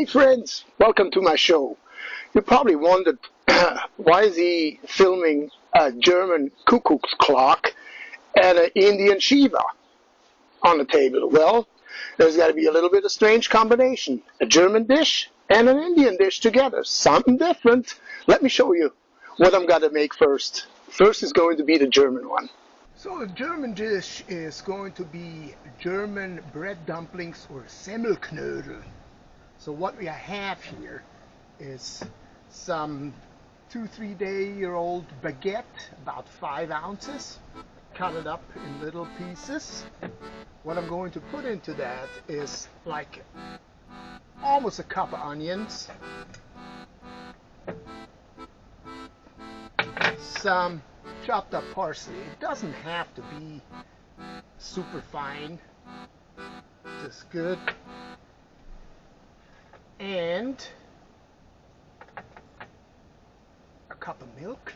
friends, welcome to my show. You probably wondered why is he filming a German cuckoo's clock and an Indian Shiva on the table. Well, there's got to be a little bit of strange combination. A German dish and an Indian dish together. Something different. Let me show you what I'm going to make first. First is going to be the German one. So the German dish is going to be German bread dumplings or Semmelknödel. So what we have here is some 2-3 day-old baguette, about 5 ounces. Cut it up in little pieces. What I'm going to put into that is like almost a cup of onions, some chopped up parsley. It doesn't have to be super fine, just good. And a cup of milk,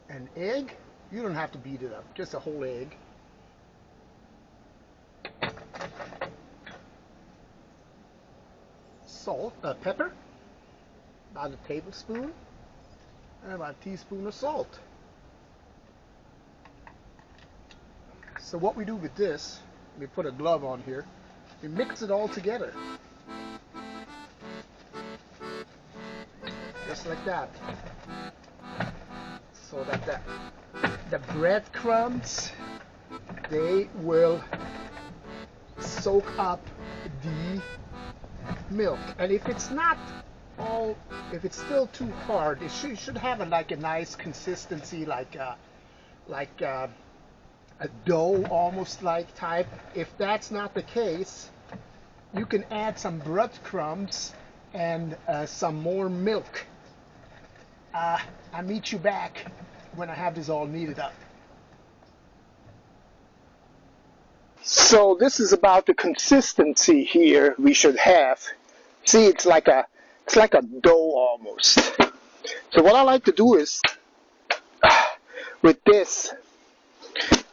an egg. You don't have to beat it up, just a whole egg. Salt, pepper, about a tablespoon, and about a teaspoon of salt. So what we do with this, we put a glove on here, we mix it all together. Just like that. So that the breadcrumbs, they will soak up the milk. And if it's not all, if it's still too hard, it should have a nice consistency, like a dough almost like type. If that's not the case, you can add some breadcrumbs and some more milk. I'll meet you back when I have this all kneaded up. So this is about the consistency here we should have. See, it's like a dough almost. So what I like to do is with this,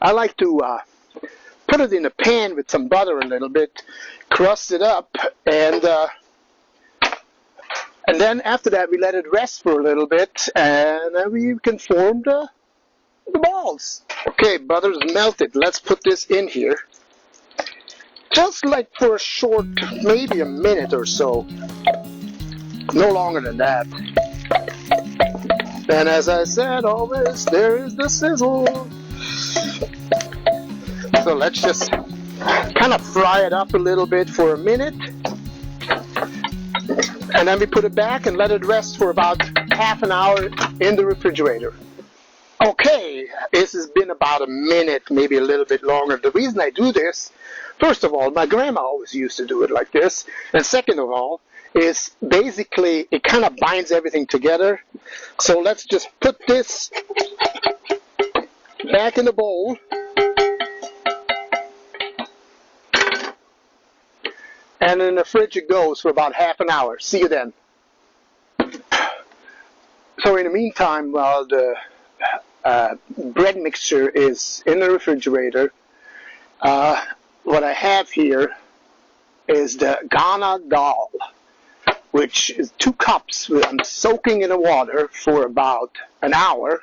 I like to put it in a pan with some butter a little bit, crust it up, and then after that we let it rest for a little bit, and then we can form the balls. Okay, butter's melted. Let's put this in here. Just like for a short, maybe a minute or so. No longer than that. And as I said, always there is the sizzle. So let's just kind of fry it up a little bit for a minute. And then we put it back and let it rest for about half an hour in the refrigerator. Okay, this has been about a minute, maybe a little bit longer. The reason I do this, first of all, my grandma always used to do it like this. And second of all, is basically it kind of binds everything together. So let's just put this back in the bowl. And in the fridge it goes for about half an hour. See you then. So in the meantime, while the bread mixture is in the refrigerator, what I have here is the Ghana Dahl, which is 2 cups. I'm soaking in the water for about an hour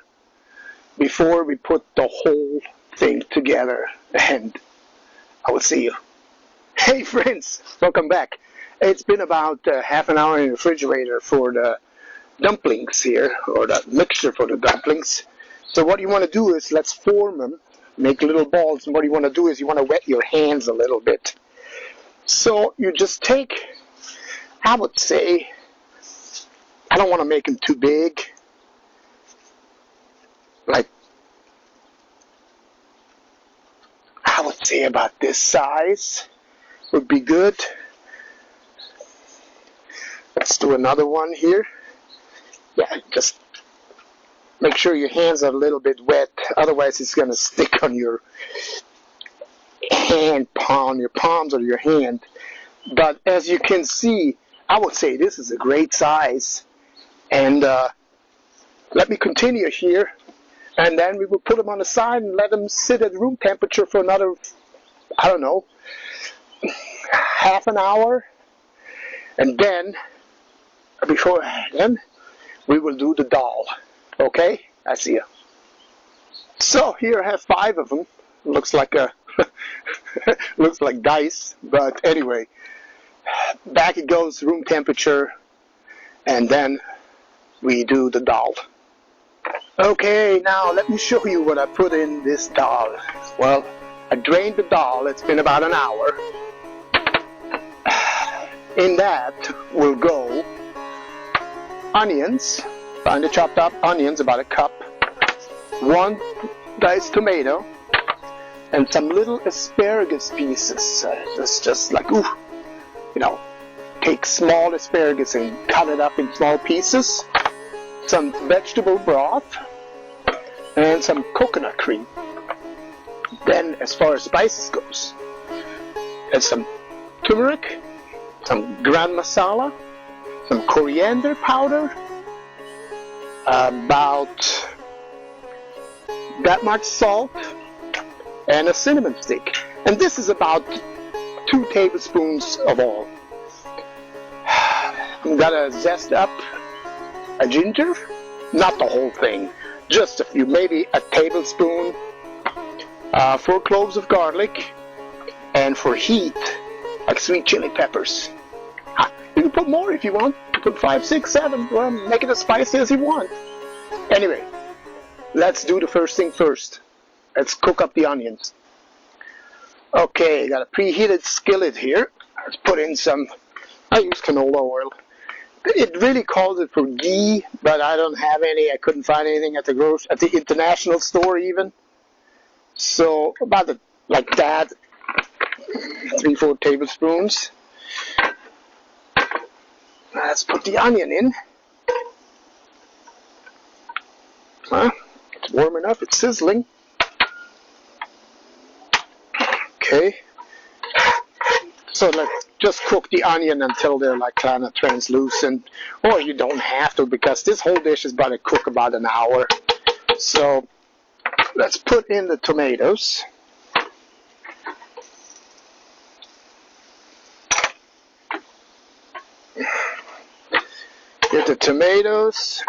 before we put the whole thing together. And I will see you. Hey friends, welcome back. It's been about half an hour in the refrigerator for the dumplings here, or the mixture for the dumplings. So what you want to do is, let's form them, make little balls, and what you want to do is you want to wet your hands a little bit. So you just take, I would say, I don't want to make them too big, like I would say about this size would be good. Let's do another one here. Yeah, just make sure your hands are a little bit wet, otherwise it's going to stick on your hand, your palms of your hand. But as you can see, I would say this is a great size. And let me continue here And then we will put them on the side and let them sit at room temperature for another, I don't know, half an hour. And then, before then, we will do the Dahl. Okay? I see you. So here I have 5 of them. Looks like a looks like dice, but anyway, back it goes, room temperature, and then we do the Dahl. Okay, now let me show you what I put in this Dahl. Well, I drained the Dahl. It's been about an hour. In that will go onions, finely chopped up onions, about a cup, 1 diced tomato, and some little asparagus pieces. It's just like, ooh, you know, take small asparagus and cut it up in small pieces, some vegetable broth, and some coconut cream. Then, as far as spices goes, there's some turmeric, some garam masala, some coriander powder, about that much salt, and a cinnamon stick. And this is about 2 tablespoons of all. I'm gonna zest up a ginger, not the whole thing, just a few, maybe a tablespoon, 4 cloves of garlic, and for heat, like sweet chili peppers. You can put more if you want. You can put 5, 6, 7. Well, make it as spicy as you want. Anyway, let's do the first thing first. Let's cook up the onions. Okay, got a preheated skillet here. Let's put in some, I use canola oil. It really calls it for ghee, but I don't have any. I couldn't find anything at the international store even. So about like that, 3-4 tablespoons. Let's put the onion in. It's warm enough. It's sizzling. Okay. So let's just cook the onion until they're like kind of translucent. Or you don't have to, because this whole dish is about to cook about an hour. So let's put in the tomatoes. Get the tomatoes.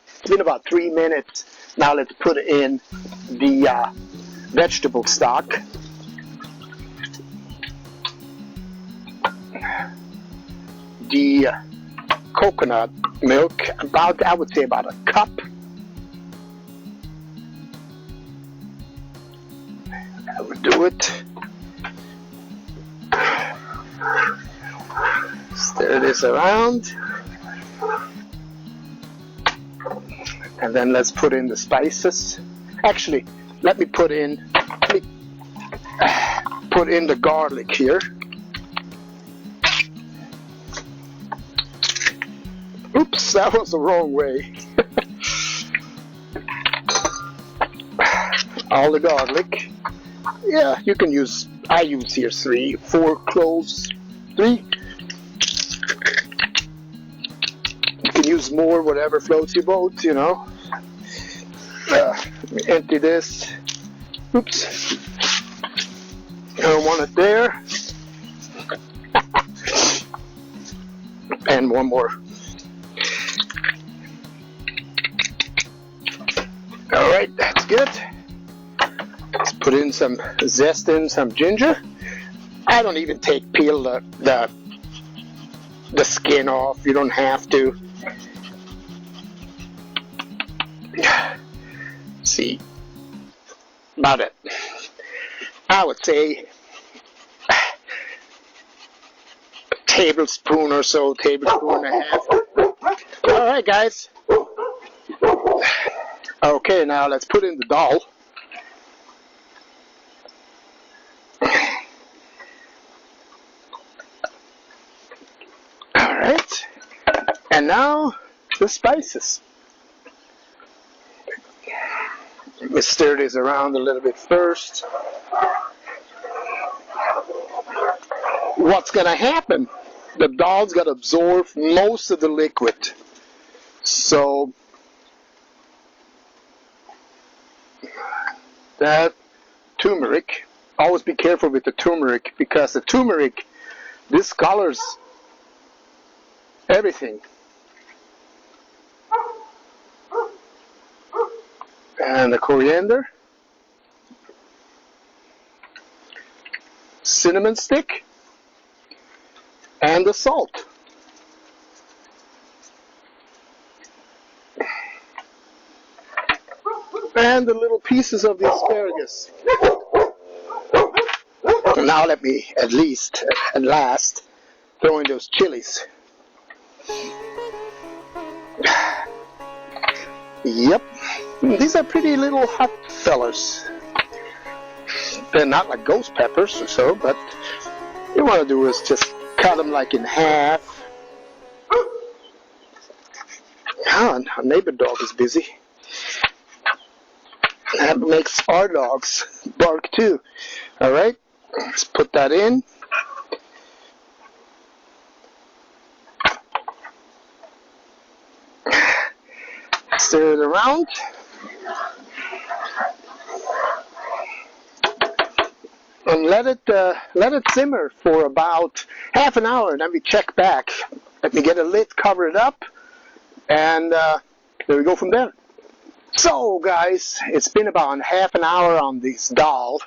It's been about 3 minutes. Now let's put in the vegetable stock. The coconut milk, about, I would say about a cup. I would do it. Stir this around. And then let's put in the spices. Actually, let me put in the garlic here. Oops, that was the wrong way. All the garlic. Yeah, you can use, I use here 4 cloves. 3. You can use more, whatever floats your boat, you know. Let me empty this. Oops. I don't want it there. And one more. Alright, that's good. Let's put in some zest in some ginger. I don't even peel the skin off. You don't have to. See, about it. I would say a tablespoon or so, tablespoon and a half. All right, guys. Okay, now let's put in the Dahl. All right, and now the spices. Let me stir this around a little bit first. what's going to happen? The Dahl's got to absorb most of the liquid. So that turmeric, always be careful with the turmeric, because the turmeric discolors everything. And the coriander, cinnamon stick, and the salt. And the little pieces of the asparagus. Now let me at last, throw in those chilies. Yep, these are pretty little hot fellas. They're not like ghost peppers or so, but what you want to do is just cut them like in half. Ah, our neighbor dog is busy. That makes our dogs bark too. Alright, let's put that in. Stir it around. And let it simmer for about half an hour, and then we check back. Let me get a lid, cover it up, and there we go from there. So guys, it's been about half an hour on this Dahl.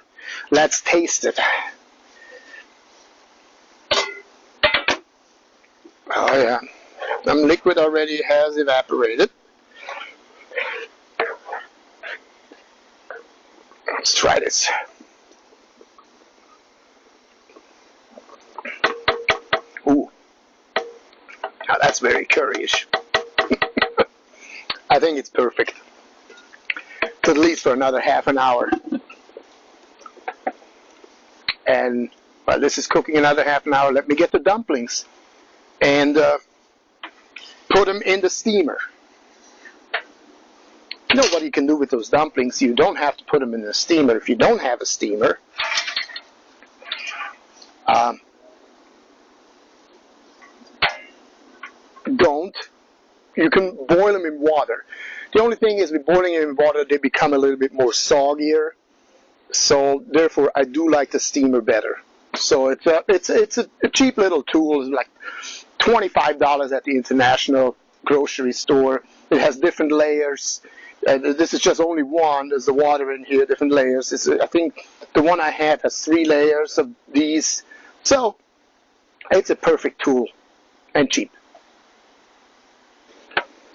Let's taste it. Oh yeah, the liquid already has evaporated. Let's try this. Ooh, now that's very curryish. I think it's perfect. At least for another half an hour. And while this is cooking another half an hour, let me get the dumplings and put them in the steamer. You know what you can do with those dumplings? You don't have to put them in the steamer if you don't have a steamer. You can boil them in water. The only thing is with boiling them in water, they become a little bit more soggier. So therefore, I do like the steamer better. So it's a cheap little tool. It's like $25 at the international grocery store. It has different layers. This is just only one. There's the water in here, different layers. I think the one I have has 3 layers of these. So it's a perfect tool and cheap.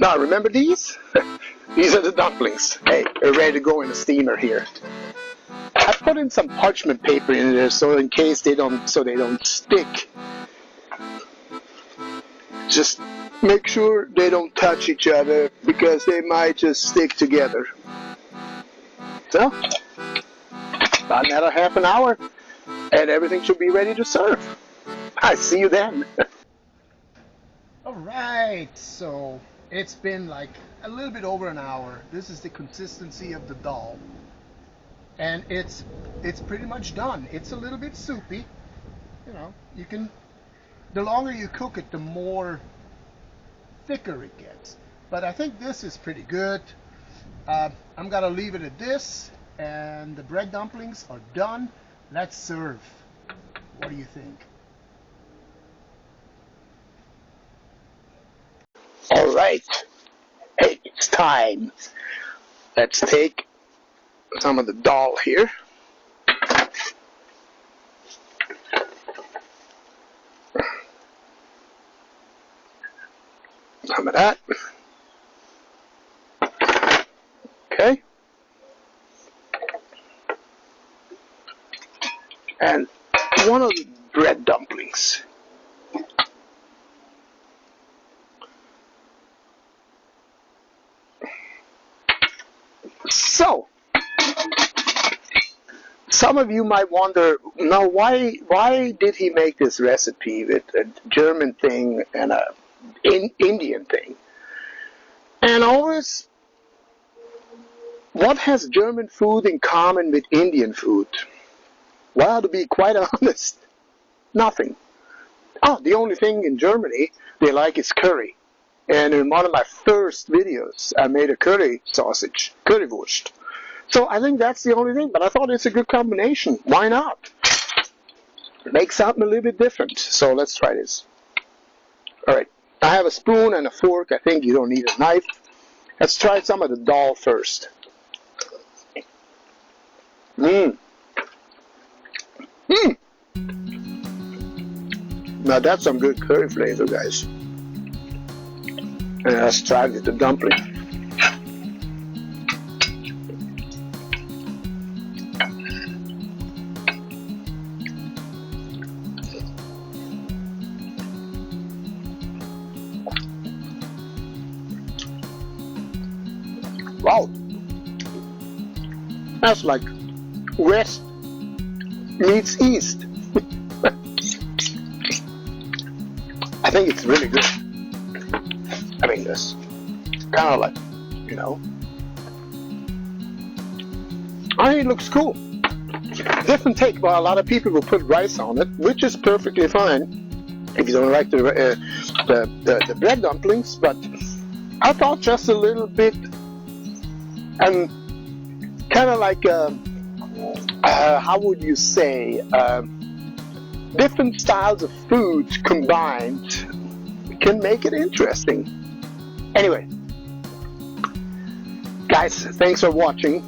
Now remember these? These are the dumplings. Hey, they're ready to go in the steamer here. I put in some parchment paper in there so in case they don't stick. Just make sure they don't touch each other because they might just stick together. So, about another half an hour and everything should be ready to serve. I see you then. Alright, so it's been like a little bit over an hour. This is the consistency of the Dahl. And it's pretty much done. It's a little bit soupy. You know, the longer you cook it, the more thicker it gets. But I think this is pretty good. I'm gonna leave it at this, and the bread dumplings are done. Let's serve. What do you think? All right, hey, it's time. Let's take some of the Dahl here. Some of that. Okay. And one of the bread dumplings. So, some of you might wonder, now why did he make this recipe with a German thing and a Indian thing? And always, what has German food in common with Indian food? Well, to be quite honest, nothing. Oh, the only thing in Germany they like is curry. And in one of my first videos, I made a curry sausage, currywurst. So I think that's the only thing, but I thought it's a good combination. Why not? Make something a little bit different. So let's try this. All right. I have a spoon and a fork. I think you don't need a knife. Let's try some of the Dahl first. Now that's some good curry flavor, guys. And let's try with the dumpling. Wow. That's like West meets East. I think it's really good. I mean, this kind of like, you know. I think it looks cool. Different take, but a lot of people will put rice on it, which is perfectly fine if you don't like the bread dumplings. But I thought just a little bit, and kind of like how would you say, different styles of foods combined can make it interesting. Anyway, guys, thanks for watching.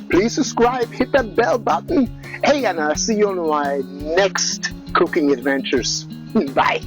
Please subscribe, hit that bell button. Hey, and I'll see you on my next cooking adventures. Bye.